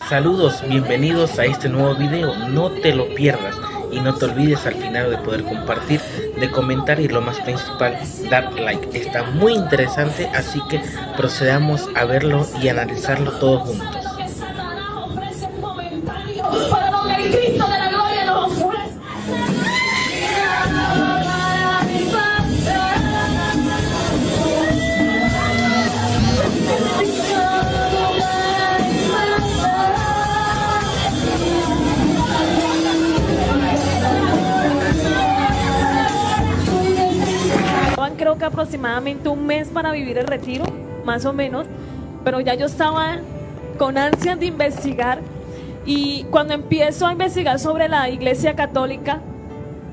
Saludos, bienvenidos a este nuevo video, no te lo pierdas y no te olvides al final de poder compartir, de comentar y lo más principal, dar like. Está muy interesante, así que procedamos a verlo y analizarlo todos juntos. Creo que aproximadamente un mes para vivir el retiro, más o menos, pero ya yo estaba con ansias de investigar, y cuando empiezo a investigar sobre la Iglesia Católica,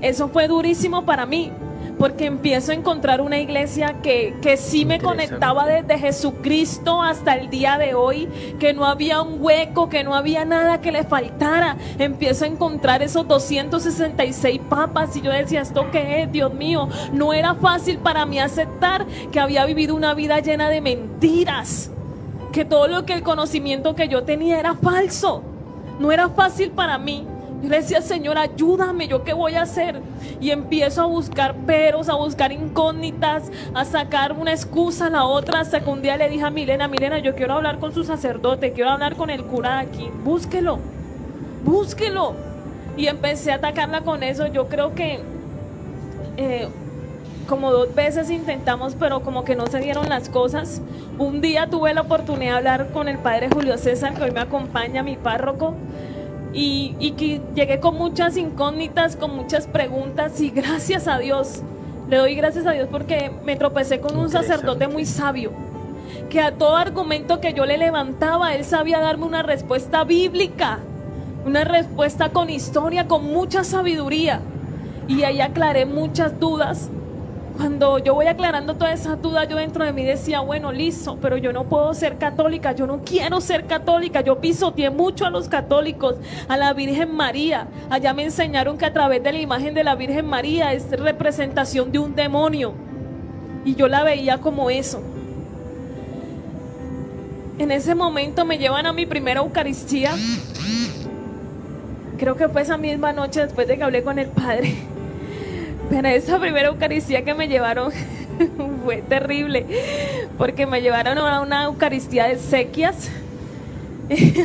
eso fue durísimo para mí, porque empiezo a encontrar una iglesia que sí me conectaba desde Jesucristo hasta el día de hoy, que no había un hueco, que no había nada que le faltara. Empiezo a encontrar esos 266 papas y yo decía, ¿esto qué es? Dios mío, no era fácil para mí aceptar que había vivido una vida llena de mentiras, que todo lo que el conocimiento que yo tenía era falso. No era fácil para mí. Yo le decía, Señor, ayúdame, ¿yo qué voy a hacer? Y empiezo a buscar peros, a buscar incógnitas, a sacar una excusa a la otra, hasta que un día le dije a Milena, yo quiero hablar con su sacerdote, quiero hablar con el cura de aquí, búsquelo. Y empecé a atacarla con eso. Yo creo que como 2 veces intentamos, pero como que no se dieron las cosas. Un día tuve la oportunidad de hablar con el padre Julio César, que hoy me acompaña, mi párroco, y que llegué con muchas incógnitas, con muchas preguntas, y gracias a Dios, le doy gracias a Dios porque me tropecé con un sacerdote muy sabio, que a todo argumento que yo le levantaba, él sabía darme una respuesta bíblica, una respuesta con historia, con mucha sabiduría, y ahí aclaré muchas dudas. Cuando yo voy aclarando todas esas dudas, yo dentro de mí decía, bueno, listo, pero yo no puedo ser católica, yo no quiero ser católica. Yo pisoteé mucho a los católicos, a la Virgen María. Allá me enseñaron que a través de la imagen de la Virgen María es representación de un demonio, y yo la veía como eso. En ese momento me llevan a mi primera Eucaristía. Creo que fue esa misma noche después de que hablé con el padre. Pero esa primera Eucaristía que me llevaron fue terrible, porque me llevaron a una Eucaristía de exequias,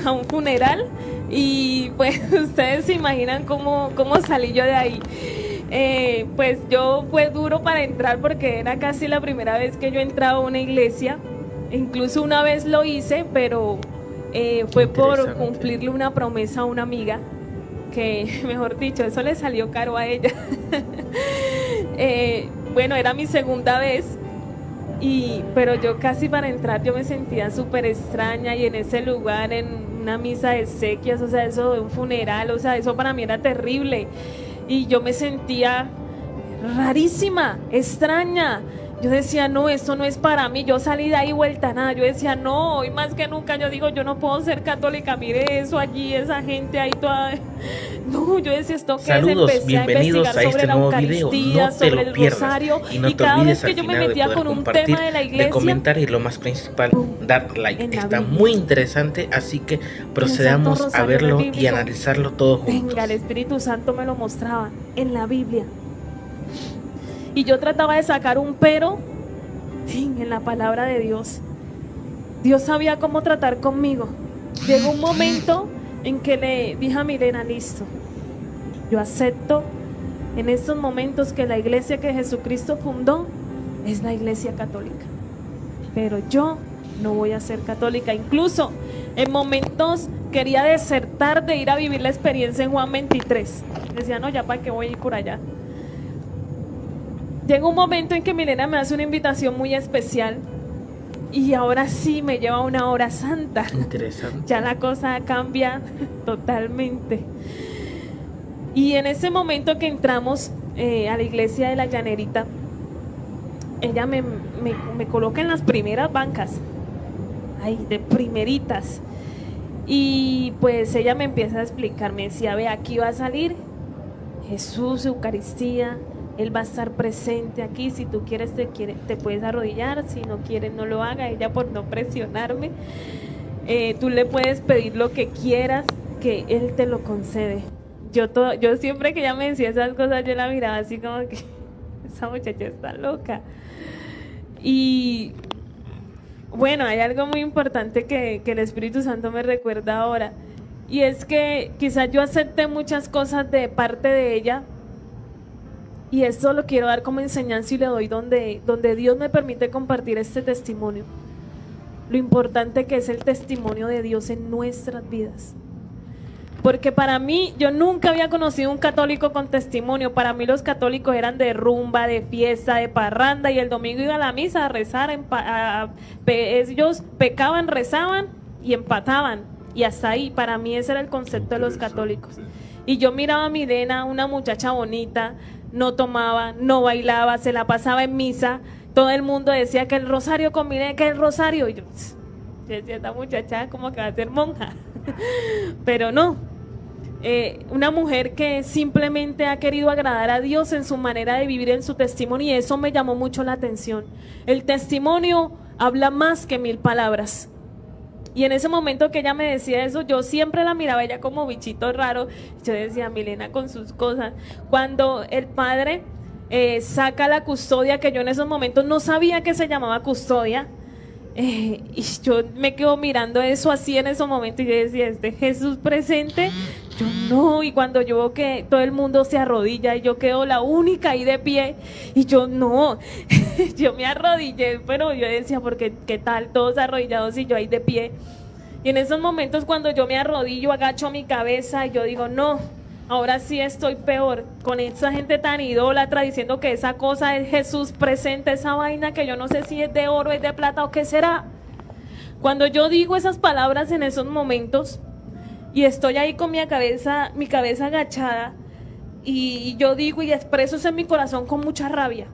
a un funeral, y pues ustedes se imaginan cómo salí yo de ahí. Pues yo fue duro para entrar, porque era casi la primera vez que yo entraba a una iglesia. Incluso una vez lo hice, pero fue por cumplirle una promesa a una amiga, que mejor dicho, eso le salió caro a ella. Bueno, era mi segunda vez, pero yo casi para entrar yo me sentía súper extraña, y en ese lugar, en una misa de exequias, o sea, eso de un funeral, o sea, eso para mí era terrible, y yo me sentía rarísima, extraña. Yo decía, no, esto no es para mí. Yo salí de ahí vuelta a nada. Yo decía, no, hoy más que nunca yo digo, yo no puedo ser católica. Mire eso allí, esa gente ahí toda. No, yo decía, esto que Saludos, es. Empecé bienvenidos a investigar sobre la video, Eucaristía, no te sobre lo el pierdas rosario, y no te cada olvides vez que al yo me final de metía poder con un compartir, tema de la iglesia, de comentar y lo más principal, dar like. Está Biblia. muy interesante, así que procedamos a verlo y analizarlo todos juntos. Venga, el Espíritu Santo me lo mostraba en la Biblia, y yo trataba de sacar un pero en la palabra de Dios. Dios sabía cómo tratar conmigo. Llegó un momento en que le dije a Milena, listo, yo acepto en estos momentos que la iglesia que Jesucristo fundó es la Iglesia Católica, pero yo no voy a ser católica. Incluso en momentos quería desertar de ir a vivir la experiencia en Juan 23. Decía, no, ya para qué voy a ir por allá. Llega un momento en que Milena me hace una invitación muy especial, y ahora sí me lleva a una hora santa. Interesante. Ya la cosa cambia totalmente. Y en ese momento que entramos a la iglesia de la Llanerita, ella me coloca en las primeras bancas, ahí de primeritas, y pues ella me empieza a explicar, me decía, ve, aquí va a salir Jesús, Eucaristía, Él va a estar presente aquí. Si tú quieres te puedes arrodillar, si no quieres no lo haga. Ella, por no presionarme, tú le puedes pedir lo que quieras, que Él te lo concede. Yo siempre que ella me decía esas cosas, yo la miraba así como que esa muchacha está loca. Y bueno, hay algo muy importante que el Espíritu Santo me recuerda ahora, y es que quizás yo acepté muchas cosas de parte de ella, y esto lo quiero dar como enseñanza y le doy donde Dios me permite compartir este testimonio. Lo importante que es el testimonio de Dios en nuestras vidas. Porque para mí, yo nunca había conocido un católico con testimonio. Para mí los católicos eran de rumba, de fiesta, de parranda, y el domingo iba a la misa a rezar, ellos pecaban, rezaban y empataban, y hasta ahí. Para mí ese era el concepto de los católicos. Y yo miraba a Milena, una muchacha bonita, no tomaba, no bailaba, se la pasaba en misa. Todo el mundo decía que el rosario con Milena, que el rosario. Y yo decía, esta muchacha como que va a ser monja. Pero no, una mujer que simplemente ha querido agradar a Dios en su manera de vivir, en su testimonio, y eso me llamó mucho la atención. El testimonio habla más que 1000 palabras. Y en ese momento que ella me decía eso, yo siempre la miraba ella como bichito raro. Yo decía, Milena con sus cosas. Cuando el padre saca la custodia, que yo en esos momentos no sabía que se llamaba custodia, y yo me quedo mirando eso así en esos momentos, y yo decía, Jesús presente, yo no. Y cuando yo veo que todo el mundo se arrodilla y yo quedo la única ahí de pie, y yo no, yo me arrodillé, pero yo decía, porque qué tal todos arrodillados y yo ahí de pie. Y en esos momentos cuando yo me arrodillo, agacho mi cabeza y yo digo, no, ahora sí estoy peor, con esa gente tan idólatra diciendo que esa cosa es Jesús presente, esa vaina que yo no sé si es de oro, es de plata o qué será. Cuando yo digo esas palabras en esos momentos y estoy ahí con mi cabeza agachada, y yo digo y expreso eso en mi corazón con mucha rabia,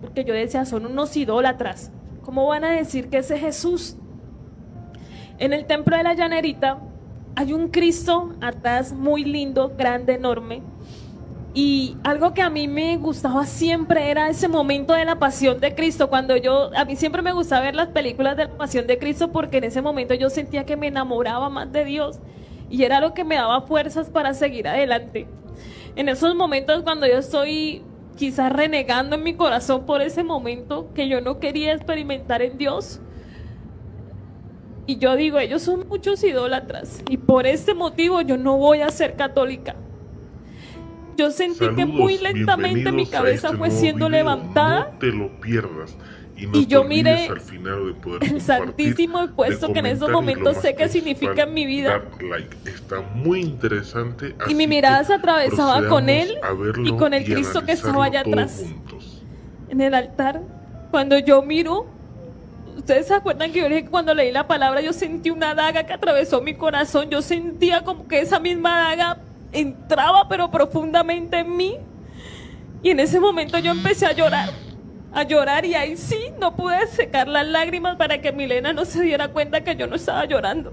porque yo decía, son unos idólatras, ¿cómo van a decir que ese es Jesús? En el templo de la Llanerita hay un Cristo atrás muy lindo, grande, enorme, y algo que a mí me gustaba siempre era ese momento de la pasión de Cristo. A mí siempre me gustaba ver las películas de la pasión de Cristo, porque en ese momento yo sentía que me enamoraba más de Dios, y era lo que me daba fuerzas para seguir adelante. En esos momentos cuando yo estoy quizás renegando en mi corazón por ese momento que yo no quería experimentar en Dios, y yo digo, ellos son muchos idólatras, y por este motivo yo no voy a ser católica. Yo sentí que muy lentamente mi cabeza fue siendo levantada. No te lo pierdas. Y yo miré el santísimo puesto que en esos momentos sé que significa en mi vida. Está muy interesante. Y mi mirada se atravesaba con él y con el Cristo que estaba allá atrás, en el altar. Cuando yo miro, ustedes se acuerdan que yo dije que cuando leí la palabra yo sentí una daga que atravesó mi corazón. Yo sentía como que esa misma daga entraba pero profundamente en mí, y en ese momento yo empecé a llorar, y ahí sí no pude secar las lágrimas para que Milena no se diera cuenta que yo no estaba llorando.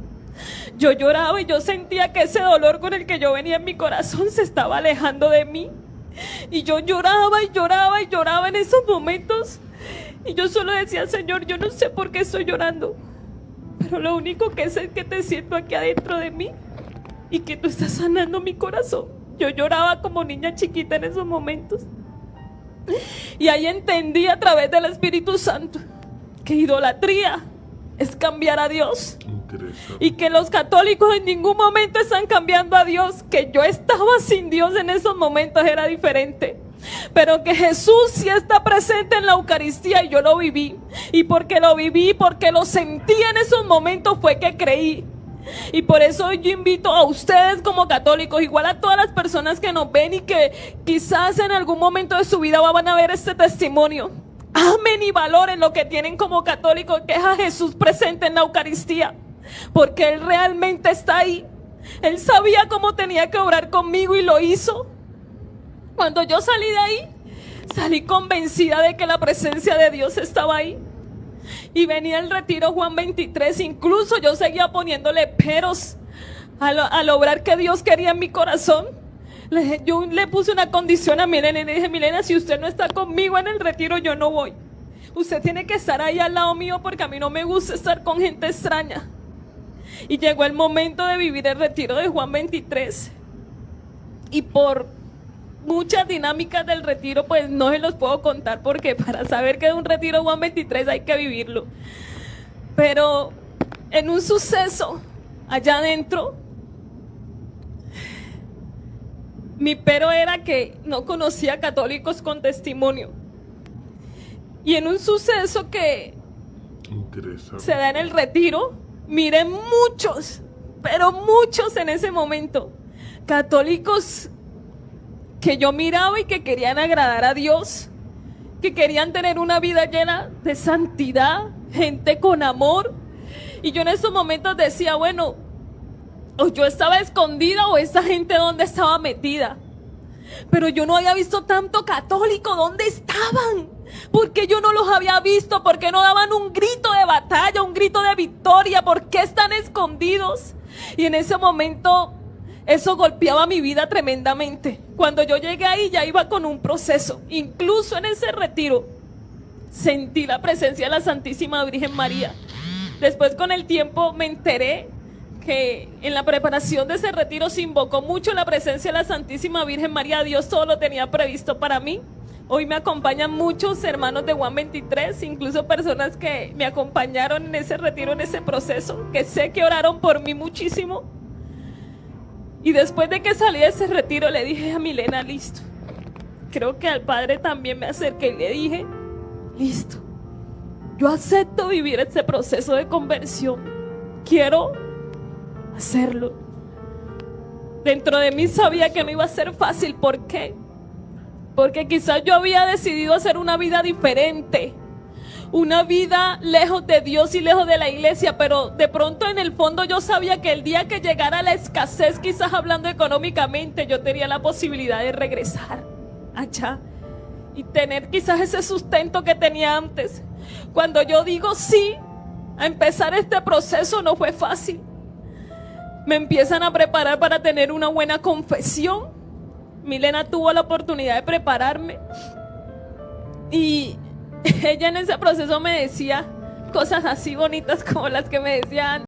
Yo lloraba y yo sentía que ese dolor con el que yo venía en mi corazón se estaba alejando de mí, y yo lloraba y lloraba y lloraba en esos momentos, y yo solo decía, Señor, yo no sé por qué estoy llorando, pero lo único que sé es que te siento aquí adentro de mí y que tú estás sanando mi corazón. Yo lloraba como niña chiquita en esos momentos, y ahí entendí a través del Espíritu Santo que idolatría es cambiar a Dios, y que los católicos en ningún momento están cambiando a Dios. Que yo estaba sin Dios en esos momentos era diferente, pero que Jesús sí está presente en la Eucaristía, y yo lo viví, y porque lo viví, porque lo sentí en esos momentos, fue que creí. Y por eso yo invito a ustedes como católicos, igual a todas las personas que nos ven y que quizás en algún momento de su vida van a ver este testimonio, amen y valoren lo que tienen como católicos, que es a Jesús presente en la Eucaristía, porque Él realmente está ahí. Él sabía cómo tenía que obrar conmigo y lo hizo. Cuando yo salí de ahí, salí convencida de que la presencia de Dios estaba ahí. Y venía el retiro Juan 23, incluso yo seguía poniéndole peros al obrar que Dios quería en mi corazón. Yo le puse una condición a Milena y le dije, Milena, si usted no está conmigo en el retiro, yo no voy. usted tiene que estar ahí al lado mío porque a mí no me gusta estar con gente extraña. Y llegó el momento de vivir el retiro de Juan 23. Y por muchas dinámicas del retiro, pues no se los puedo contar porque para saber que es un retiro Juan 23 hay que vivirlo. Pero en un suceso allá adentro, mi pero era que no conocía católicos con testimonio. Y en un suceso que se da en el retiro, miré muchos, pero muchos en ese momento, católicos que yo miraba y que querían agradar a Dios, que querían tener una vida llena de santidad, gente con amor. Y yo en esos momentos decía, bueno, o yo estaba escondida o esa gente dónde estaba metida. Pero yo no había visto tanto católico, ¿dónde estaban? ¿Por qué yo no los había visto? ¿Por qué no daban un grito de batalla, un grito de victoria? ¿Por qué están escondidos? Y en ese momento eso golpeaba mi vida tremendamente. Cuando yo llegué ahí ya iba con un proceso. Incluso en ese retiro sentí la presencia de la Santísima Virgen María. Después con el tiempo me enteré que en la preparación de ese retiro se invocó mucho la presencia de la Santísima Virgen María. Dios todo lo tenía previsto para mí. Hoy me acompañan muchos hermanos de Juan 23, incluso personas que me acompañaron en ese retiro, en ese proceso, que sé que oraron por mí muchísimo. Y después de que salí de ese retiro le dije a Milena, listo. Creo que al Padre también me acerqué y le dije, listo. Yo acepto vivir este proceso de conversión. Quiero hacerlo. Dentro de mí sabía que no iba a ser fácil. ¿Por qué? Porque quizás yo había decidido hacer una vida diferente, una vida lejos de Dios y lejos de la iglesia, pero de pronto en el fondo yo sabía que el día que llegara la escasez, quizás hablando económicamente, yo tenía la posibilidad de regresar allá y tener quizás ese sustento que tenía antes. Cuando yo digo sí a empezar este proceso, no fue fácil. Me empiezan a preparar para tener una buena confesión. Milena tuvo la oportunidad de prepararme y ella en ese proceso me decía cosas así bonitas como las que me decían.